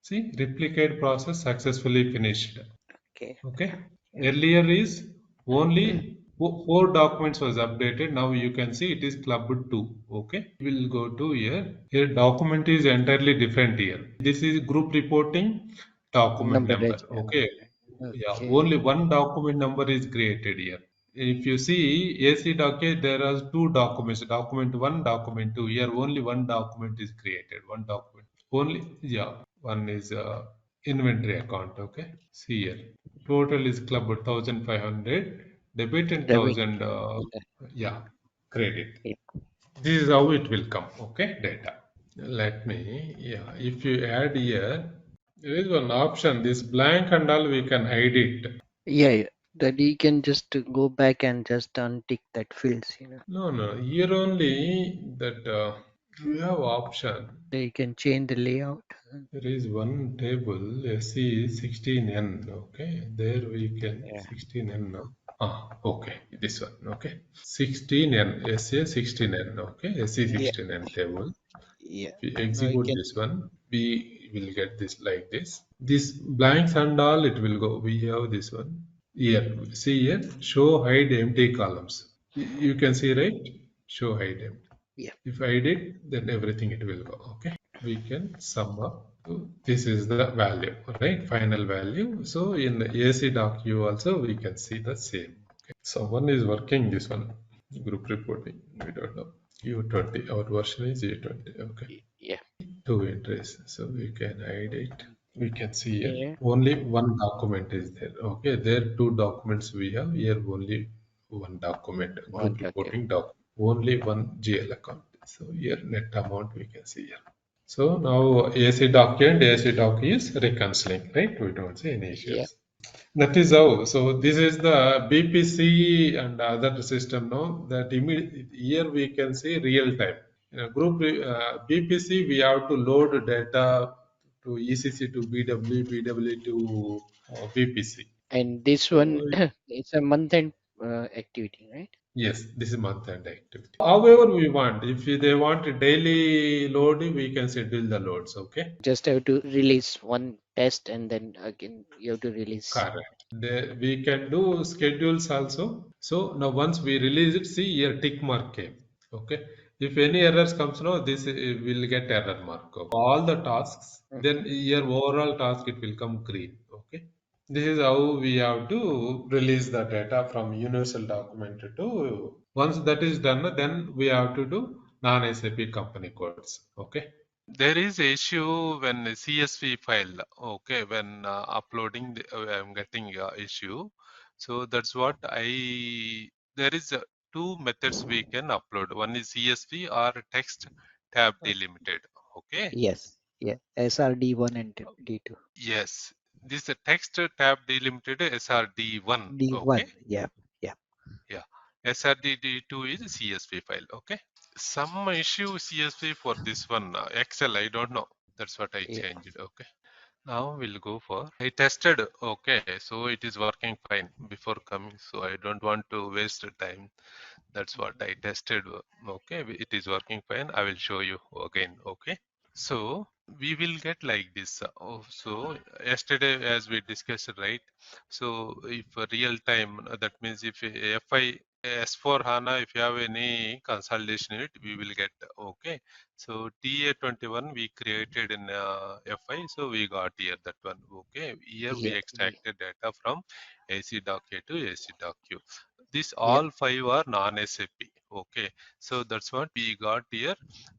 See, replicate process successfully finished. Okay. Okay. Yeah. Earlier is only four documents was updated. Now you can see it is clubbed two. Okay. We'll go to here. Here document is entirely different here. This is group reporting document Number number. register. Okay. Yeah. Okay. Only one document number is created here. If you see AC docket, there are two documents. Document one, document two. Here only one document is created. One document. Only, yeah. One is inventory account. Okay. See here. Total is club 1,500. Debit and Debit. 1,000. Yeah. Yeah. Credit. Yeah. This is how it will come. Okay. Data. Let me. Yeah. If you add here, there is one option. This blank and all we can hide it. Yeah. That you can just go back and just untick that fields. No, no. Here only that we have option. So you can change the layout. There is one table SE 16N. Okay, there we can Yeah. 16N now. Okay, this one. Okay, 16N SE 16N. Okay, SE Yeah. 16N table. Yeah. If we Now you execute can. this one, we will get this like this. This blanks and all it will go. We have this one here. See here, show hide empty columns. You can see right. Show hide empty. Yeah. If I did, then everything it will go. Okay. We can sum up. So this is the value, right? Final value. So in the AC doc U also we can see the same. Okay. So one is working this one. Group reporting. We don't know. U20. Our version is U20. Okay. Yeah. Two entries. So we can hide it. We can see here. Yeah. Only one document is there. Okay. There two documents we have. Here only one document. One Group document. reporting doc. Only one GL account. So here net amount we can see here. So now AC doc and AC doc is reconciling, right? We don't see any Yeah. issues. That is how. So this is the BPC and other system. No, that here we can see real time. Group BPC we have to load data to ECC to BW, BW to BPC. And this one, So it's a month-end activity, right? yes, this is month end activity. However, we want. If they want a daily load, we can schedule the loads. Okay. Just have to release one test and then again you have to release. Correct. We can do schedules also. So now once we release it, see here tick mark came. Okay. If any errors comes now, this will get error mark. Okay. All the tasks, then your overall task it will come green. Okay. This is how we have to release the data from universal document to. Once that is done, then we have to do non-SAP company codes. Okay. There is a issue when a CSV file, okay, when uploading, I'm getting issue. So that's what there is two methods we can upload. One is CSV or text tab delimited. Okay. Yes. Yeah. SRD1 and D2. Yes. This is a text tab delimited SRD1. D1. Okay. Yeah. Yeah. Yeah. SRD2 is a CSV file. Okay. Some issue CSV for this one. Excel, I don't know. That's what I Yeah. changed. Okay. Now we'll go for I tested. Okay. So it is working fine before coming. So I don't want to waste the time. That's what I tested. Okay. It is working fine. I will show you again. Okay. So we will get like this. So yesterday, as we discussed, right? So if real time, that means if FI S4 HANA, if you have any consolidation in it, we will get okay. So TA21 we created in FI, so we got here that one. Okay, here we Yeah. extracted data from AC doc A to AC doc Q. This Yeah. all five are non-SAP. Okay, so that's what we got here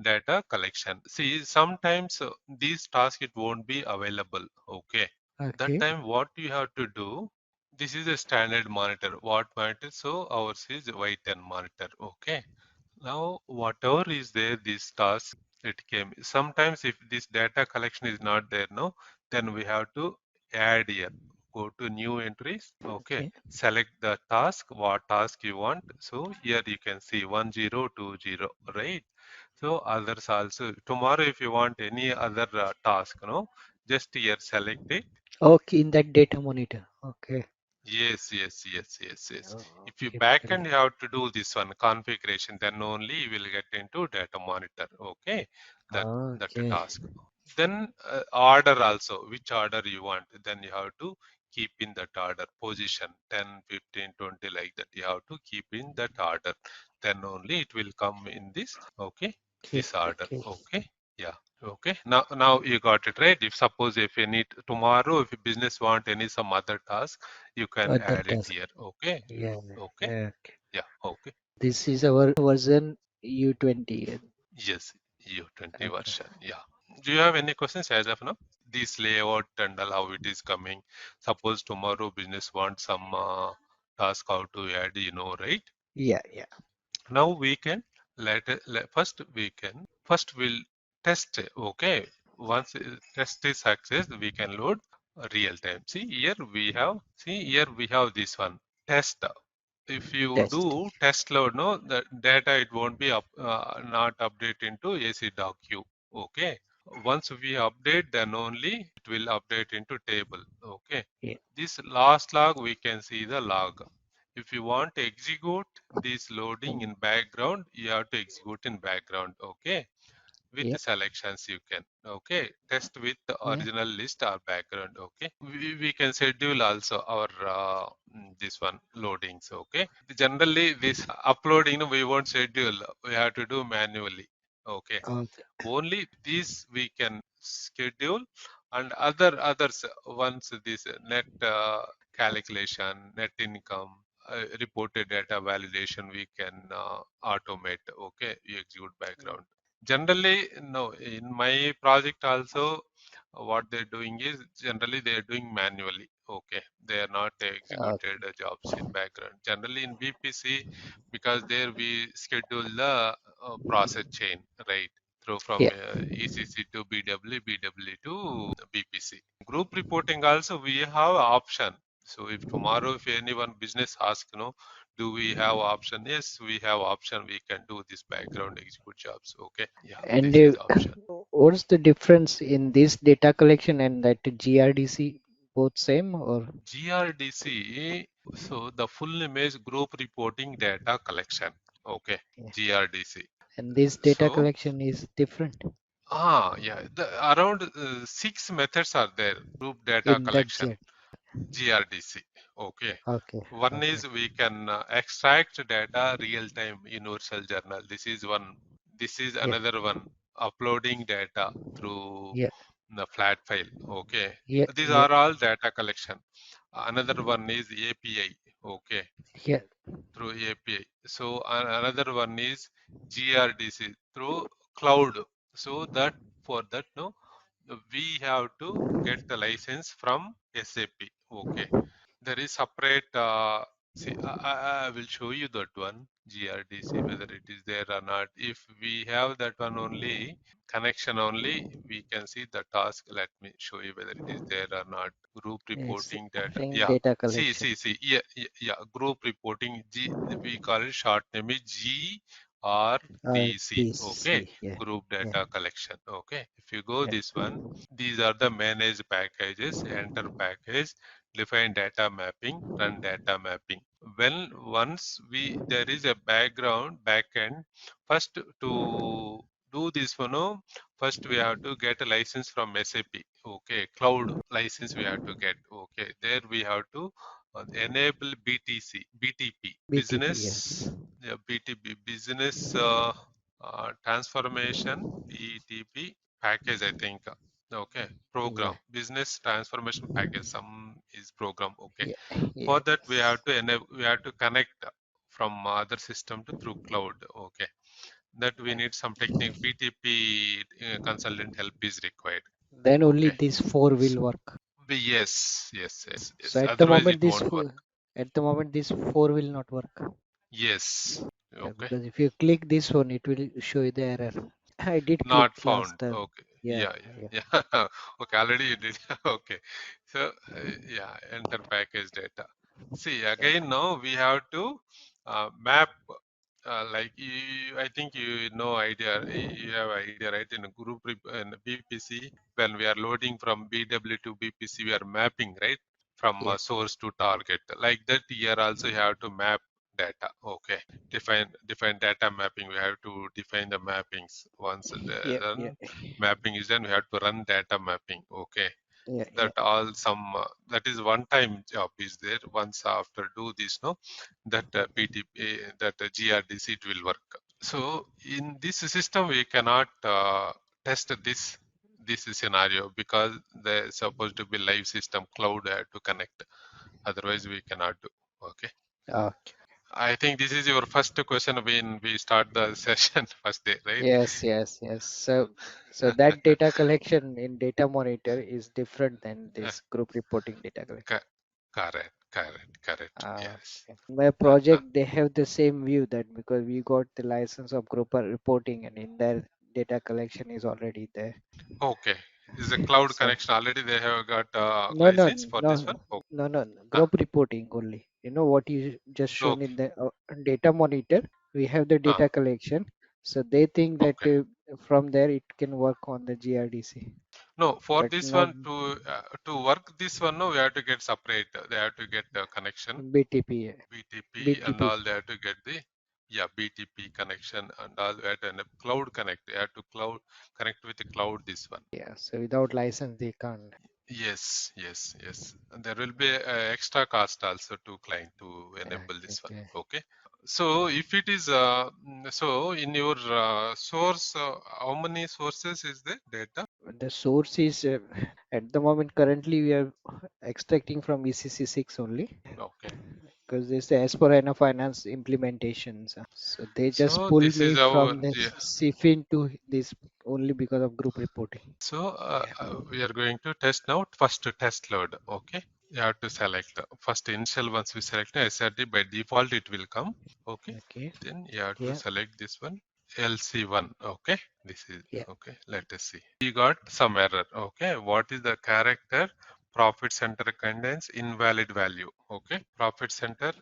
data collection. See, sometimes these tasks it won't be available. Okay, that Okay. time what you have to do. This is a standard monitor. What monitor? So ours is Y10 monitor. Okay. Now whatever is there, this task it came. Sometimes if this data collection is not there, no, then we have to add here. Go to new entries. Okay. Okay. Select the task. What task you want? So here you can see 1020, right? So others also. Tomorrow, if you want any other task, no, just here select it. Okay. In that data monitor. Okay. Yes, yes, yes, yes, yes. Oh, If you okay. backend, you have to do this one configuration, then only you will get into data monitor. Okay, that Okay. task. Then order also, which order you want, then you have to keep in that order position 10, 15, 20 like that. You have to keep in that order. Then only it will come in this, okay, Okay. this order, Okay. okay, yeah. Okay, now you got it right. If suppose if you need tomorrow, if business want any some other task, you can Other add it task. here. Okay, Yeah. okay, Yeah. yeah, okay. This is our version U20. Yes, U20 Okay. version. Yeah. Do you have any questions as of now? This layout and all how it is coming. Suppose tomorrow business wants some task how to add, right? Yeah. Yeah. Now we can first we'll test. Okay. Once test is success, we can load real time. See here we have this one test. If you Test. do test load, no, the data it won't be not update into AC doc queue. Okay. Once we update, then only it will update into table. Okay. Yeah. This last log we can see the log. If you want to execute this loading in background, you have to execute in background. Okay. With Yeah. the selections you can, okay, test with the Yeah. original list or background. Okay, we can schedule also our this one loadings. Okay, generally this uploading we won't schedule, we have to do manually. Okay, Okay. only these we can schedule, and others once this net calculation, net income, reported data validation we can automate. Okay, we execute background. Generally, no, in my project also, what they're doing is generally they're doing manually. Okay, they are not Okay. executed jobs in background. Generally in BPC, because there we schedule the process chain, right? Through from Yeah. ECC to BW, BW to BPC. Group reporting also we have option. So if tomorrow if anyone business asks, do we have option? Yes, we have option. We can do this background execute jobs. Okay. Yeah, And this is option. what's the difference in this data collection and that GRDC? Both same or? GRDC, so the full name is Group Reporting Data Collection. Okay, Yeah. GRDC. And this data So, collection is different yeah, around 6 methods are there. Group data in that collection, GR. GRDC. Okay. Okay. One Okay. is we can extract data real-time universal journal. This is one. This is Yeah. another one. Uploading data through Yeah. the flat file. Okay. Yeah. These Yeah. are all data collection. Another one is API. Okay. Yeah. Through API. So another one is GRDC through cloud. So that for that, no, we have to get the license from SAP. Okay. There is separate, see, I will show you that one, GRDC, whether it is there or not. If we have that one only, connection only, we can see the task. Let me show you whether it is there or not. Group It's reporting data. saying Yeah. data See, collection. see, see. Yeah, yeah, yeah. Group reporting. We call it short name is GRDC. Okay. BC. Yeah. Group Yeah. data collection. Okay. If you go Yeah. this one, these are the managed packages, enter package, define data mapping, run data mapping. When once there is a backend, first to do this one, first we have to get a license from SAP. Okay, cloud license we have to get. Okay, there we have to enable BTP, BTP. Yes. yeah, BTP, business transformation, BTP package, I think. Okay, Yeah. program, business transformation package, some is program. Okay, Yeah. for that Yes. we have to connect from other system to through cloud. Okay, that we need some technique, BTP consultant help is required. Then only Okay, this four will work. yes, So yes, otherwise it won't work. at the moment this four will not work. Yes, Yeah, okay, because if you click this one, it will show you the error. I did click not last found. time. Okay, Yeah. yeah, Yeah. yeah, yeah. Okay, already you did. Okay, so yeah, enter package data. See, Yeah. again, now we have to map, like I think you know idea, you have idea, right? In a in BPC, when we are loading from BW to BPC, we are mapping, right? From Yeah. source to target. Like that, here also you have to map data. Okay, define data mapping. We have to define the mappings. Once Yeah, yeah, done, mapping is done, we have to run data mapping. Okay, yeah, yeah. that all some that is one time job is there. Once after do this, no, that BTP, that GRDC, it will work. So in this system we cannot test this scenario because there's supposed to be live system cloud to connect, otherwise we cannot do. Okay, Okay. I think this is your first question when we start the session first day, right? Yes, yes, yes. So that data collection in data monitor is different than this group reporting data collection. Correct, yes. Okay. My project, they have the same view that because we got the license of group reporting and in their data collection is already there. Okay, is the cloud So connection already they have got no, no, license for no, this one? Okay. no. Ah, Group reporting only. You know what you just shown okay. in the data monitor. We have the Ah, data collection. So they think that okay. from there it can work on the GRDC, No, for but this not one to work this one, no, we have to get separate. They have to get the connection, BTP. BTP and BTP. all. They have to get the BTP connection and all. We have to and cloud connect. They have to cloud connect with the cloud. This one. Yeah. So without license they can't. Yes. And there will be extra cost also to client to Yeah, enable okay, this one. okay. Okay. So if it is so in your source, how many sources is the data? The source is at the moment currently we are extracting from ECC6 only Okay. because this is as per HANA Finance implementations. So they just So pull this me is our from the CFIN to this only because of group reporting. so Yeah. we are going to test now. First test load. Okay. You have to select first initial. Once we select SRT, by default it will come. Okay. Okay. Then you have to Yeah. select this one, LC1. Okay. This is Yeah. okay. Let us see. We got some error. Okay. What is the character? Profit center contains invalid value. Okay. Profit center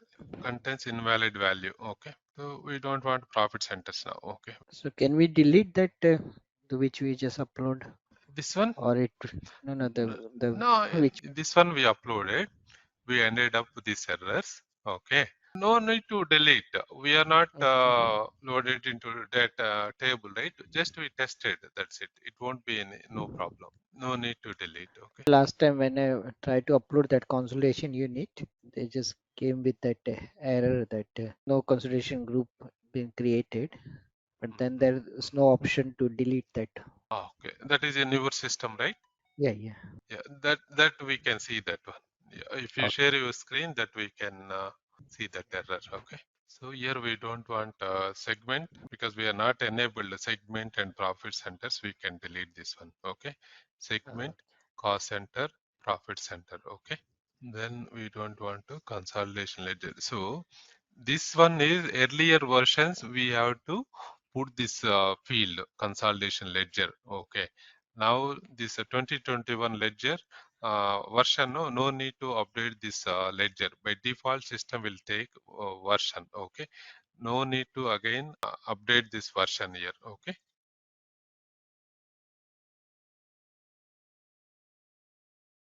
contains invalid value. Okay. So we don't want profit centers now. Okay. So can we delete that the which we just upload This one? or it no no the No, which this one we uploaded. We ended up with these errors. Okay. No need to delete. We are not okay. loaded into that table, right? Just we tested. That's it. It won't be any, no problem. No need to delete. Okay. Last time when I tried to upload that consolidation unit, they just came with that error that no consolidation group been created, but then there is no option to delete that. Okay. That is in your system, right? Yeah, yeah. Yeah. That we can see that one. Yeah. If you Okay. share your screen, that we can see that error. Okay. So here we don't want segment because we are not enabled segment and profit centers. We can delete this one. Okay. Uh, Segment, cost center, profit center. Okay. Then we don't want to consolidation ledger. So this one is earlier versions. We have to put this field consolidation ledger. Okay. Now this 2021 ledger version, no need to update this ledger. By default, system will take version. Okay. No need to again update this version here. Okay.